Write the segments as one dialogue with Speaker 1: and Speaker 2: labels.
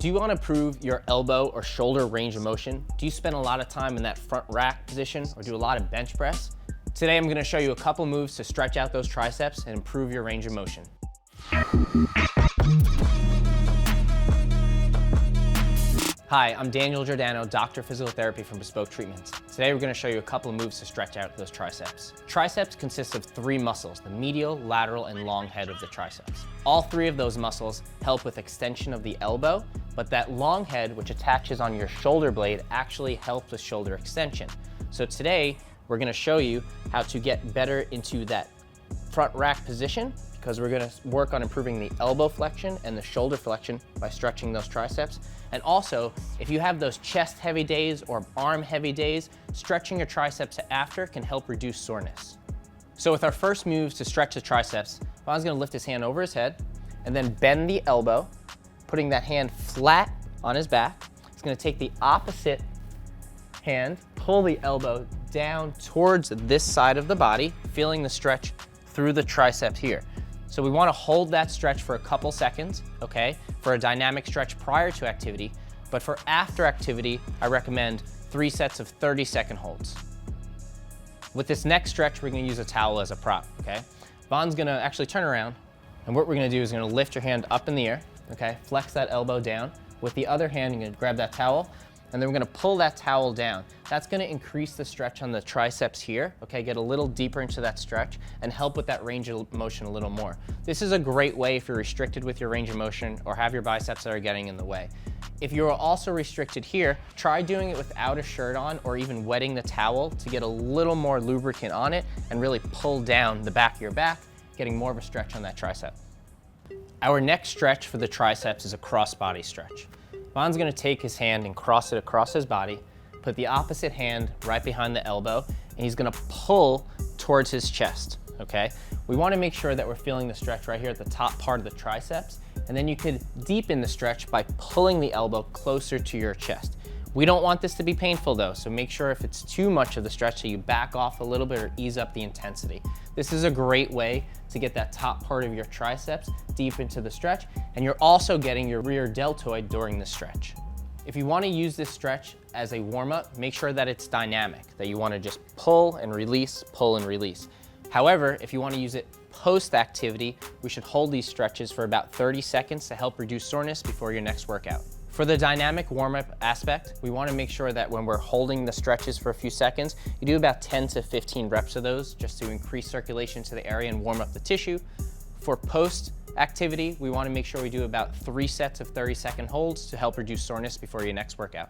Speaker 1: Do you want to improve your elbow or shoulder range of motion? Do you spend a lot of time in that front rack position or do a lot of bench press? Today I'm going to show you a couple moves to stretch out those triceps and improve your range of motion. Hi, I'm Daniel Giordano, Doctor of Physical Therapy from Bespoke Treatments. Today we're going to show you a couple of moves to stretch out those triceps. Triceps consists of three muscles, the medial, lateral, and long head of the triceps. All three of those muscles help with extension of the elbow, but that long head, which attaches on your shoulder blade, actually helps with shoulder extension. So today we're going to show you how to get better into that front rack position, because we're going to work on improving the elbow flexion and the shoulder flexion by stretching those triceps. And also, if you have those chest heavy days or arm heavy days, stretching your triceps after can help reduce soreness. So with our first moves to stretch the triceps, Vaughn's going to lift his hand over his head and then bend the elbow, putting that hand flat on his back. He's going to take the opposite hand, pull the elbow down towards this side of the body, feeling the stretch through the triceps here. So we want to hold that stretch for a couple seconds, okay, for a dynamic stretch prior to activity. But for after activity, I recommend 3 sets of 30-second holds. With this next stretch, we're going to use a towel as a prop, okay? Vaughn's going to actually turn around, and what we're going to do is going to lift your hand up in the air, okay? Flex that elbow down. With the other hand, you're going to grab that towel, and then we're going to pull that towel down. That's going to increase the stretch on the triceps here, okay? Get a little deeper into that stretch and help with that range of motion a little more. This is a great way if you're restricted with your range of motion or have your biceps that are getting in the way. If you're also restricted here, try doing it without a shirt on or even wetting the towel to get a little more lubricant on it and really pull down the back of your back, getting more of a stretch on that tricep. Our next stretch for the triceps is a cross-body stretch. Vaughn's going to take his hand and cross it across his body, put the opposite hand right behind the elbow, and he's going to pull towards his chest, okay? We want to make sure that we're feeling the stretch right here at the top part of the triceps, and then you could deepen the stretch by pulling the elbow closer to your chest. We don't want this to be painful though, so make sure if it's too much of the stretch that you back off a little bit or ease up the intensity. This is a great way to get that top part of your triceps deep into the stretch, and you're also getting your rear deltoid during the stretch. If you want to use this stretch as a warm-up, make sure that it's dynamic, that you want to just pull and release, pull and release. However, if you want to use it post-activity, we should hold these stretches for about 30 seconds to help reduce soreness before your next workout. For the dynamic warm-up aspect, we want to make sure that when we're holding the stretches for a few seconds, you do about 10 to 15 reps of those just to increase circulation to the area and warm up the tissue. For post-activity, we want to make sure we do about 3 sets of 30-second holds to help reduce soreness before your next workout.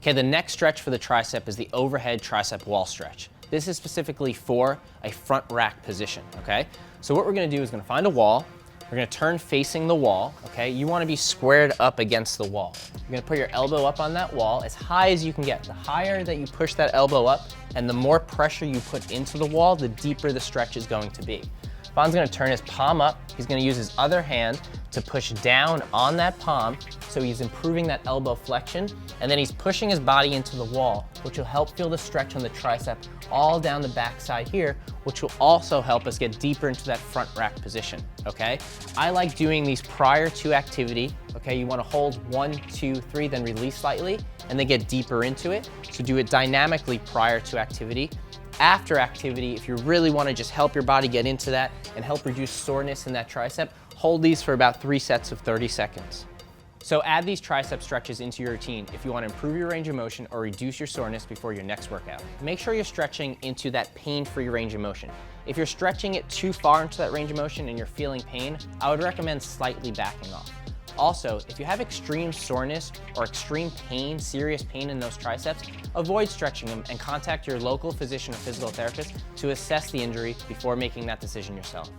Speaker 1: Okay, the next stretch for the tricep is the overhead tricep wall stretch. This is specifically for a front rack position, okay? So what we're going to do is going to find a wall. We're going to turn facing the wall, okay? You want to be squared up against the wall. You're going to put your elbow up on that wall as high as you can get. The higher that you push that elbow up and the more pressure you put into the wall, the deeper the stretch is going to be. Vaughn's going to turn his palm up. He's going to use his other hand to push down on that palm, so he's improving that elbow flexion, and then he's pushing his body into the wall, which will help feel the stretch on the tricep all down the backside here, which will also help us get deeper into that front rack position, okay? I like doing these prior to activity, okay? You want to hold 1, 2, 3, then release slightly, and then get deeper into it. So do it dynamically prior to activity. After activity, if you really want to just help your body get into that and help reduce soreness in that tricep, hold these for about 3 sets of 30 seconds. So add these tricep stretches into your routine if you want to improve your range of motion or reduce your soreness before your next workout. Make sure you're stretching into that pain-free range of motion. If you're stretching it too far into that range of motion and you're feeling pain, I would recommend slightly backing off. Also, if you have extreme soreness or extreme pain, serious pain in those triceps, avoid stretching them and contact your local physician or physical therapist to assess the injury before making that decision yourself.